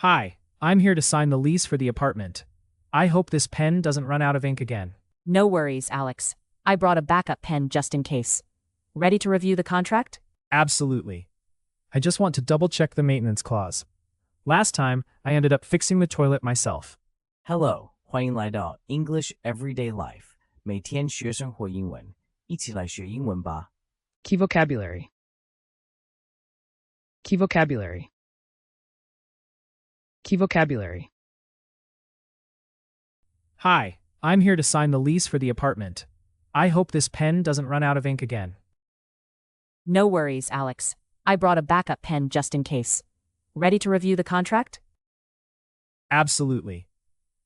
Hi, I'm here to sign the lease for the apartment. I hope this pen doesn't run out of ink again. No worries, Alex. I brought a backup pen just in case. Ready to review the contract? Absolutely. I just want to double-check the maintenance clause. Last time, I ended up fixing the toilet myself. Hello, 欢迎来到 English Everyday Life， 每天学生活英文，一起来学英文吧。Key vocabulary. Key vocabulary. Key vocabulary. Hi, I'm here to sign the lease for the apartment. I hope this pen doesn't run out of ink again. No worries, Alex. I brought a backup pen just in case. Ready to review the contract? Absolutely.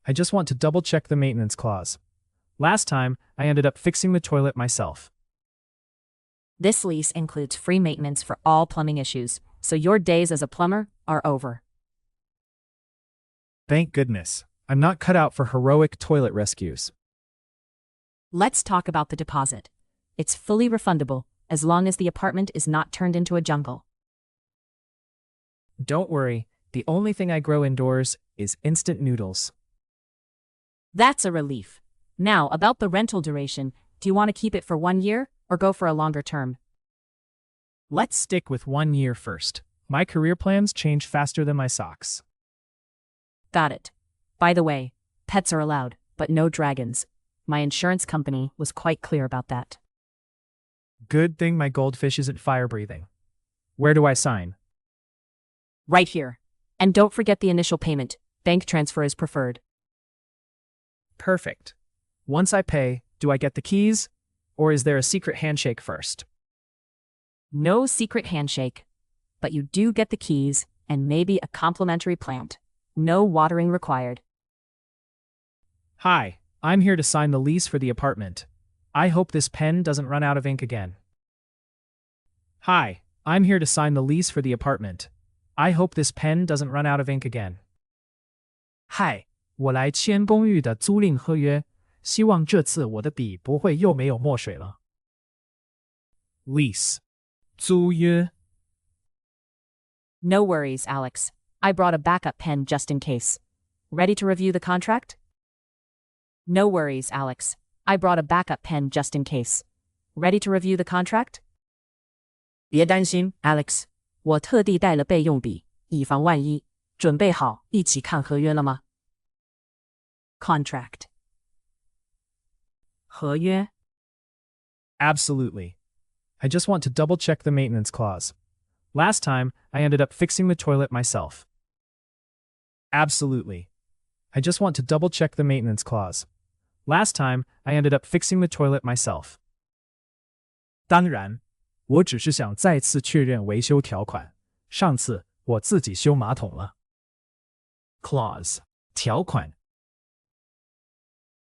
I just want to double-check the maintenance clause. Last time, I ended up fixing the toilet myself. This lease includes free maintenance for all plumbing issues, so your days as a plumber are over. Thank goodness. I'm not cut out for heroic toilet rescues. Let's talk about the deposit. It's fully refundable as long as the apartment is not turned into a jungle. Don't worry, the only thing I grow indoors is instant noodles. That's a relief. Now, about the rental duration, do you want to keep it for 1 year or go for a longer term? Let's stick with 1 year first. My career plans change faster than my socks. Got it. By the way, pets are allowed, but no dragons. My insurance company was quite clear about that. Good thing my goldfish isn't fire-breathing. Where do I sign? Right here. And don't forget the initial payment. Bank transfer is preferred. Perfect. Once I pay, do I get the keys? Or is there a secret handshake first? No secret handshake. But you do get the keys and maybe a complimentary plant. No watering required. Hi, I'm here to sign the lease for the apartment. I hope this pen doesn't run out of ink again. Hi, I'm here to sign the lease for the apartment. I hope this pen doesn't run out of ink again. 嗨，我来签公寓的租赁合约，希望这次我的笔不会又没有墨水了。Lease. 租约。No worries, Alex. I brought a backup pen just in case. Ready to review the contract? No worries, Alex. I brought a backup pen just in case. Ready to review the contract? 别担心 ，Alex， 我特地带了备用笔，以防万一。准备好一起看合约了吗 ？Contract. 合约。Absolutely. I just want to double-check the maintenance clause. Last time, I ended up fixing the toilet myself. Absolutely. I just want to double-check the maintenance clause. Last time, I ended up fixing the toilet myself. 当然，我只是想再次确认维修条款。上次我自己修马桶了。Clause. 条款。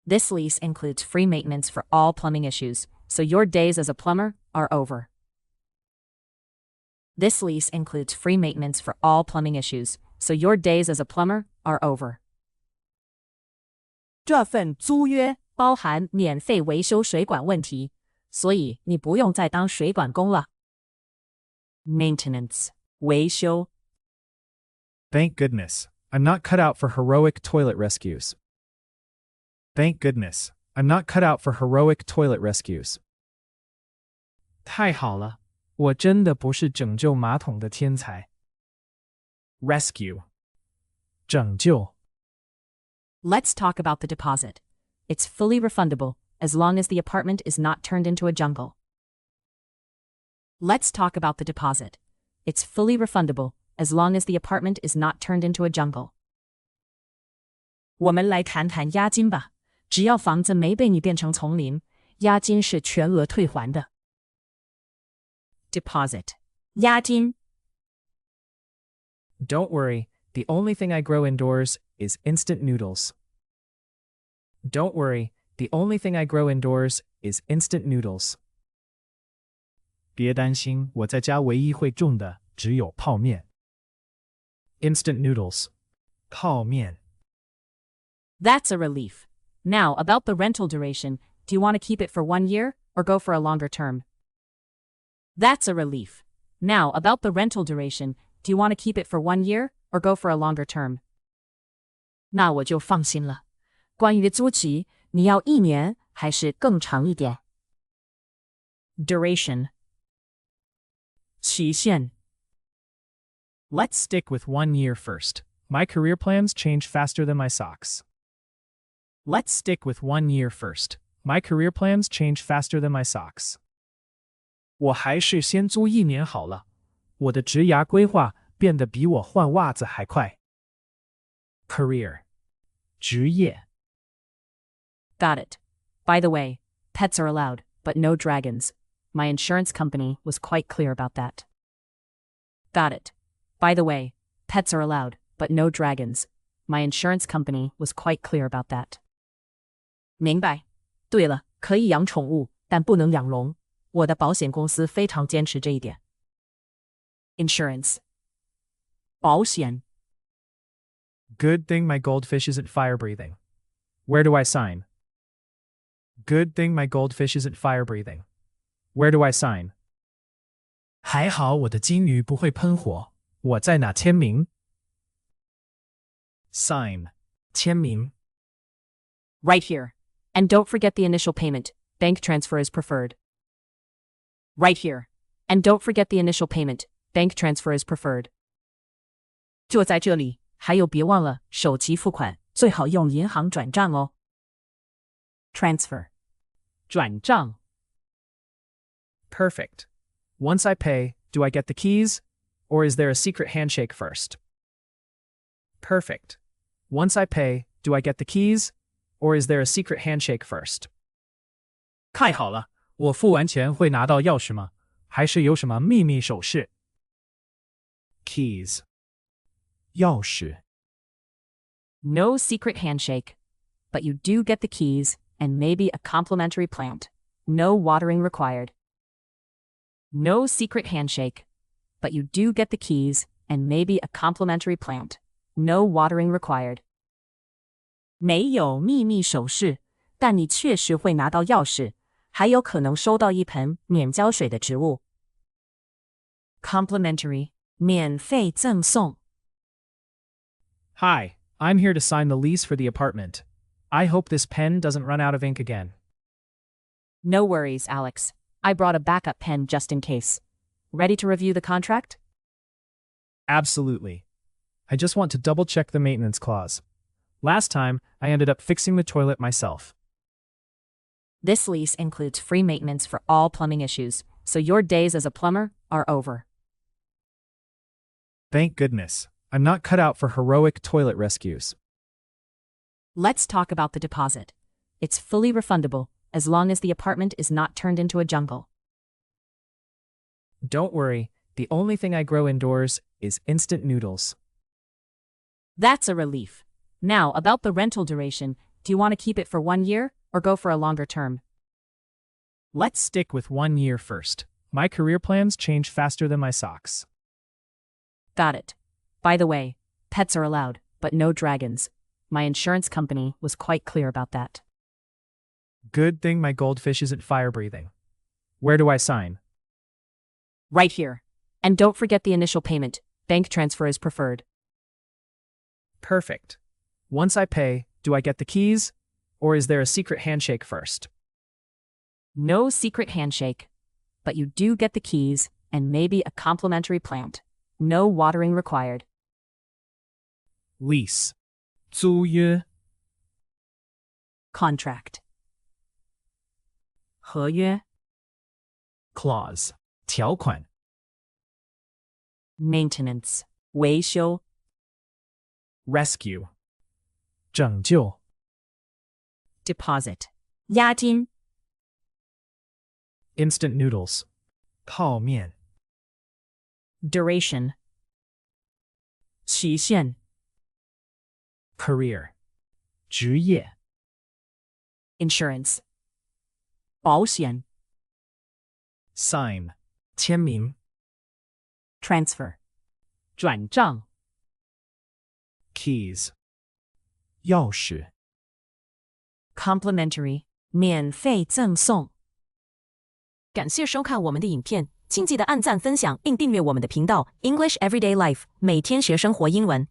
This lease includes free maintenance for all plumbing issues, so your days as a plumber are over. This lease includes free maintenance for all plumbing issues, so your days as a plumber are over. 这份租约包含免费维修水管问题，所以你不用再当水管工了。Maintenance. 维修。Thank goodness. I'm not cut out for heroic toilet rescues. Thank goodness. I'm not cut out for heroic toilet rescues. 太好了，我真的不是拯救马桶的天才。Rescue. 拯救。Let's talk about the deposit. It's fully refundable as long as the apartment is not turned into a jungle. Let's talk about the deposit. It's fully refundable as long as the apartment is not turned into a jungle. 我们来谈谈押金吧。只要房子没被你变成丛林，押金是全额退还的。Deposit. 押金。Don't worry, the only thing I grow indoors is instant noodles. Don't worry, the only thing I grow indoors is instant noodles. 别担心，我在家唯一会种的只有泡面。Instant noodles. 泡面。That's a relief. Now, about the rental duration, do you want to keep it for 1 year or go for a longer term? That's a relief. Now, about the rental duration, Do you want to keep it for 1 year or go for a longer term? 那我就放心了。关于租期，你要1年还是更长一点？ Duration. 期限。 Let's stick with 1 year first. My career plans change faster than my socks. Let's stick with 1 year first. My career plans change faster than my socks. 我还是先租1年好了。我的职涯规划变得比我换袜子还快。Career. 职业。Got it. By the way, pets are allowed, but no dragons. My insurance company was quite clear about that. Got it. By the way, pets are allowed, but no dragons. My insurance company was quite clear about that. 明白。对了，可以养宠物，但不能养龙。我的保险公司非常坚持这一点。Insurance. 保险。Good thing my goldfish isn't fire breathing. Where do I sign? Good thing my goldfish isn't fire breathing. Where do I sign? 还好我的金鱼不会喷火。我在哪签名？ Sign. 签名。 Right here. And don't forget the initial payment. Bank transfer is preferred. Right here. And don't forget the initial payment. Bank transfer is preferred. 就在这里，还有别忘了首期付款，最好用银行转账哦。Transfer. 转账。 Perfect. Once I pay, do I get the keys? Or is there a secret handshake first? Perfect. Once I pay, do I get the keys? Or is there a secret handshake first? 太好了，我付完钱会拿到钥匙吗？还是有什么秘密手续？ Keys. 钥匙。 No secret handshake. But you do get the keys and maybe a complimentary plant. No watering required. No secret handshake. But you do get the keys and maybe a complimentary plant. No watering required. 没有秘密手续，但你确实会拿到钥匙，还有可能收到一盆免浇水的植物。Complimentary. 免费赠送。 Hi, I'm here to sign the lease for the apartment. I hope this pen doesn't run out of ink again. No worries, Alex. I brought a backup pen just in case. Ready to review the contract? Absolutely. I just want to double-check the maintenance clause. Last time, I ended up fixing the toilet myself. This lease includes free maintenance for all plumbing issues, so your days as a plumber are over. Thank goodness. I'm not cut out for heroic toilet rescues. Let's talk about the deposit. It's fully refundable, as long as the apartment is not turned into a jungle. Don't worry, the only thing I grow indoors is instant noodles. That's a relief. Now, about the rental duration, do you want to keep it for 1 year or go for a longer term? Let's stick with 1 year first. My career plans change faster than my socks. Got it. By the way, pets are allowed, but no dragons. My insurance company was quite clear about that. Good thing my goldfish isn't fire breathing. Where do I sign? Right here. And don't forget the initial payment. Bank transfer is preferred. Perfect. Once I pay, do I get the keys? Or is there a secret handshake first? No secret handshake. But you do get the keys and maybe a complimentary plant. No watering required. Lease. 租约。 Contract. 合约。 Clause. 条款。 Maintenance. 维修。 Rescue. 拯救。 Deposit. 押金。 Instant noodles. 泡面。 Duration. 期限。 Career. 职业。 Insurance. 保险。 Sign. 签名。 Transfer. 转账。 Keys. 钥匙。 Complimentary. 免费赠送。感谢收看我们的影片，请记得按赞、分享并订阅我们的频道 English Everyday Life， 每天学生活英文。